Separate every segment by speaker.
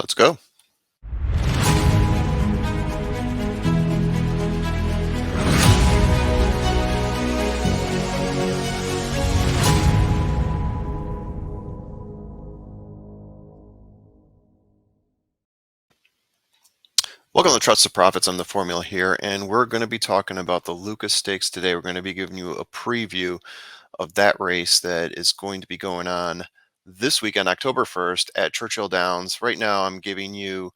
Speaker 1: Let's go. Welcome to Trust the Profits. I'm the Formula here, and we're going to be talking about the Lucas Stakes today. We're going to be giving you a preview of that race that is going to be going on this weekend, October 1st at Churchill Downs. Right now, I'm giving you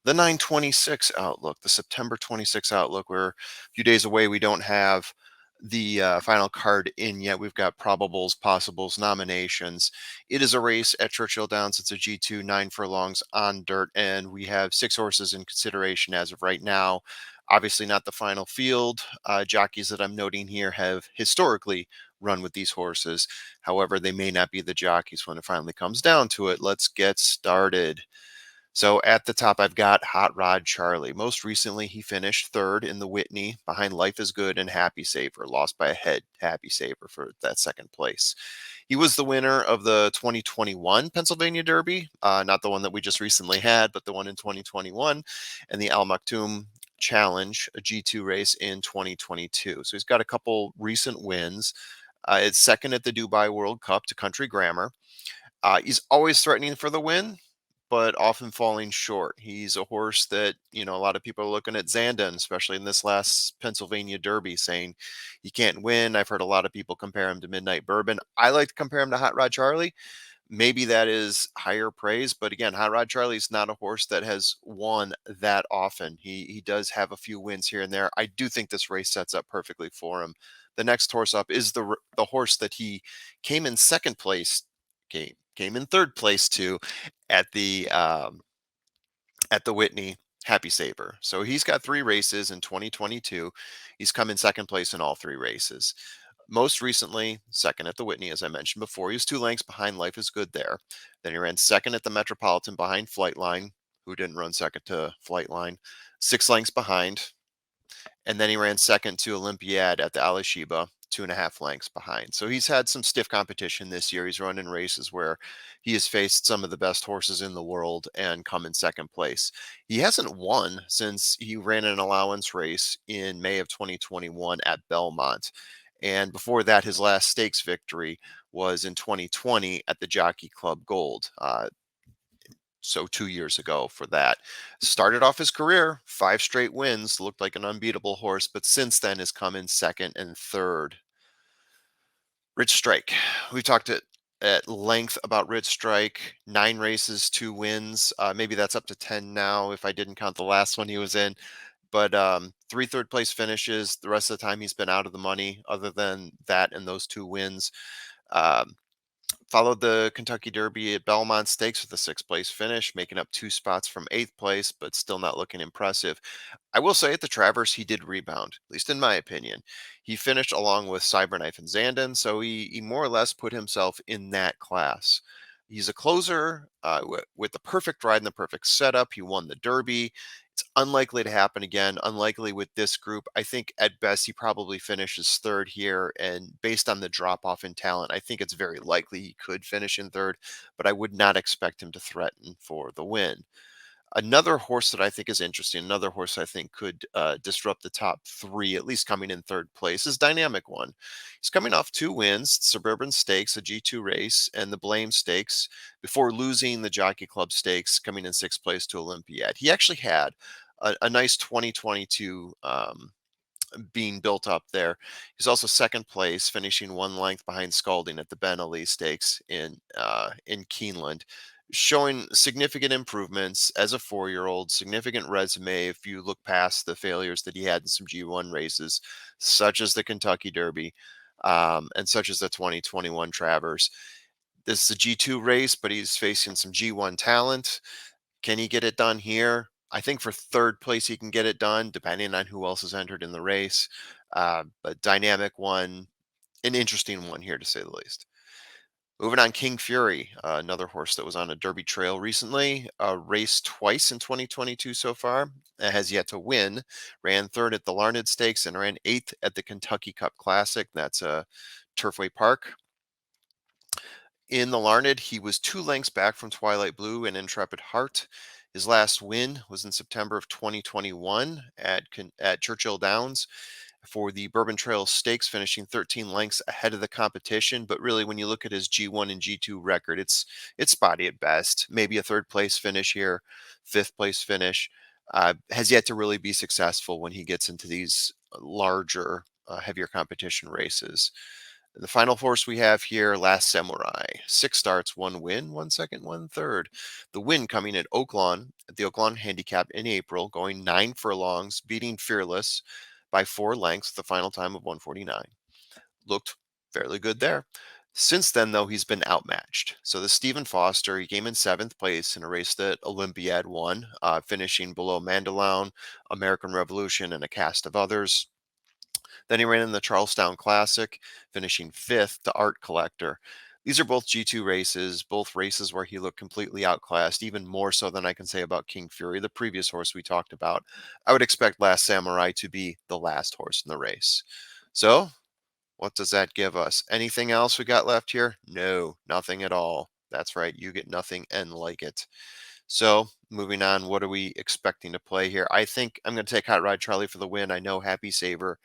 Speaker 1: the 926 outlook, the September 26 outlook. We're a few days away. We don't have the final card in yet. We've got probables, possibles, nominations. It is a race at Churchill Downs. It's a G2, 9 furlongs on dirt, and we have 6 horses in consideration as of right now. Obviously, not the final field. Jockeys that I'm noting here have historically run with these horses. However, they may not be the jockeys when it finally comes down to it. Let's get started. So at the top, I've got Hot Rod Charlie. Most recently, he finished third in the Whitney behind Life is Good and Happy Saver. Lost by a head, Happy Saver for that second place. He was the winner of the 2021 Pennsylvania Derby, not the one that we just recently had, but the one in 2021, and the Al Maktoum Challenge, a G2 race in 2022. So he's got a couple recent wins. It's second at the Dubai World Cup to Country Grammar. He's always threatening for the win, but often falling short. He's a horse that, a lot of people are looking at Zandon, especially in this last Pennsylvania Derby, saying he can't win. I've heard a lot of people compare him to Midnight Bourbon. I like to compare him to Hot Rod Charlie. Maybe that is higher praise, but again, Hot Rod Charlie's not a horse that has won that often. He does have a few wins here and there. I do think this race sets up perfectly for him. The next horse up is the horse that he came in second place, came in third place to at the Whitney, Happy Saver. So he's got 3 races in 2022. He's come in second place in all 3 races. Most recently, second at the Whitney, as I mentioned before. He was 2 lengths behind Life is Good there. Then he ran second at the Metropolitan behind Flightline, who didn't run second to Flightline. 6 lengths behind. And then he ran second to Olympiad at the Alashiba, 2.5 lengths behind. So he's had some stiff competition this year. He's run in races where he has faced some of the best horses in the world and come in second place. He hasn't won since he ran an allowance race in May of 2021 at Belmont. And before that, his last stakes victory was in 2020 at the Jockey Club Gold. So 2 years ago for that. Started off his career, 5 straight wins, looked like an unbeatable horse, but since then has come in second and third. Rich Strike. We talked at length about Rich Strike. 9 races, 2 wins. Maybe that's up to 10 now if I didn't count the last one he was in. But 3 third place finishes. The rest of the time he's been out of the money, other than that and those 2 wins. Um, Followed the Kentucky Derby at Belmont Stakes with a 6th place finish, making up 2 spots from 8th place, but still not looking impressive. I will say at the Travers, he did rebound, at least in my opinion. He finished along with Cyberknife and Zandon, so he more or less put himself in that class. He's a closer with the perfect ride and the perfect setup. He won the Derby. It's unlikely to happen again, unlikely with this group. I think at best he probably finishes third here. And based on the drop off in talent, I think it's very likely he could finish in third, but I would not expect him to threaten for the win. Another horse that I think is interesting, another horse I think could disrupt the top 3, at least coming in third place, is Dynamic One. He's coming off 2 wins, Suburban Stakes, a G2 race, and the Blame Stakes, before losing the Jockey Club Stakes, coming in 6th place to Olympiad. He actually had a nice 2022 being built up there. He's also second place, finishing 1 length behind Scalding at the Ben Ali Stakes in Keeneland, showing significant improvements as a 4-year-old, significant resume if you look past the failures that he had in some G1 races, such as the Kentucky Derby, and such as the 2021 Travers. This is a G2 race, but he's facing some G1 talent. Can he get it done here? I think for third place, he can get it done, depending on who else is entered in the race. But Dynamic One, an interesting one here, to say the least. Moving on, King Fury, another horse that was on a Derby trail recently, raced twice in 2022 so far, has yet to win. Ran third at the Larned Stakes and ran 8th at the Kentucky Cup Classic. That's Turfway Park. In the Larned, he was 2 lengths back from Twilight Blue and Intrepid Heart. His last win was in September of 2021 at Churchill Downs for the Bourbon Trail Stakes, finishing 13 lengths ahead of the competition. But really, when you look at his G1 and G2 record, it's spotty at best. Maybe a third place finish here, fifth place finish. Has yet to really be successful when he gets into these larger, heavier competition races. The final horse we have here, Last Samurai. 6 starts, 1 win, 1 second, 1 third. The win coming at Oaklawn, at the Oaklawn Handicap in April, going 9 furlongs, beating Fearless by 4 lengths, the final time of 149. Looked fairly good there. Since then, though, he's been outmatched. So the Stephen Foster, he came in seventh place in a race that Olympiad won, finishing below Mandaloun, American Revolution, and a cast of others. Then he ran in the Charlestown Classic, finishing fifth to Art Collector. These are both G2 races, both races where he looked completely outclassed, even more so than I can say about King Fury, the previous horse we talked about. I would expect Last Samurai to be the last horse in the race. So, what does that give us? Anything else we got left here? No, nothing at all. That's right, you get nothing and like it. So, moving on, what are we expecting to play here? I think I'm going to take Hot Rod Charlie for the win. I know Happy Saver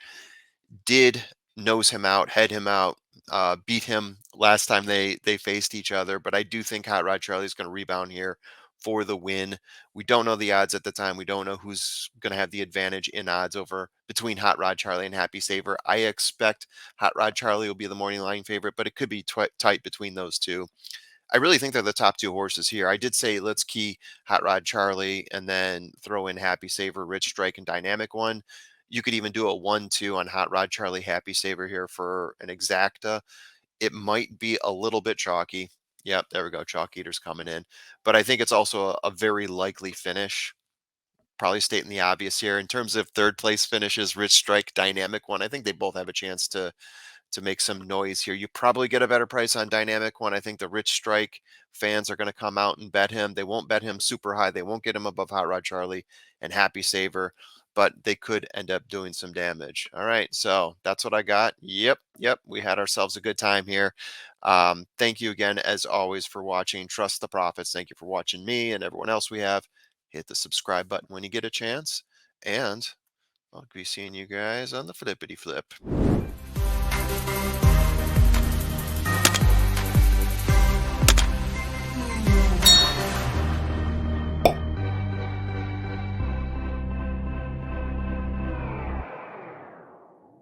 Speaker 1: did nose him out, head him out, beat him last time they faced each other. But I do think Hot Rod Charlie is going to rebound here for the win. We don't know the odds at the time. We don't know who's going to have the advantage in odds over between Hot Rod Charlie and Happy Saver. I expect Hot Rod Charlie will be the morning line favorite, but it could be tight between those two. I really think they're the top two horses here. I did say let's key Hot Rod Charlie and then throw in Happy Saver, Rich Strike, and Dynamic One. You could even do a 1-2 on Hot Rod Charlie, Happy Saver here for an exacta. It might be a little bit chalky. Yep, there we go. Chalk Eater's coming in. But I think it's also a very likely finish. Probably stating the obvious here. In terms of third place finishes, Rich Strike, Dynamic One, I think they both have a chance to make some noise here. You probably get a better price on Dynamic One. I think the Rich Strike fans are going to come out and bet him. They won't bet him super high. They won't get him above Hot Rod Charlie and Happy Saver, but they could end up doing some damage. All right, so that's what I got. Yep. We had ourselves a good time here. Thank you again, as always, for watching. Trust the Profits. Thank you for watching me and everyone else we have. Hit the subscribe button when you get a chance, and I'll be seeing you guys on the flippity flip.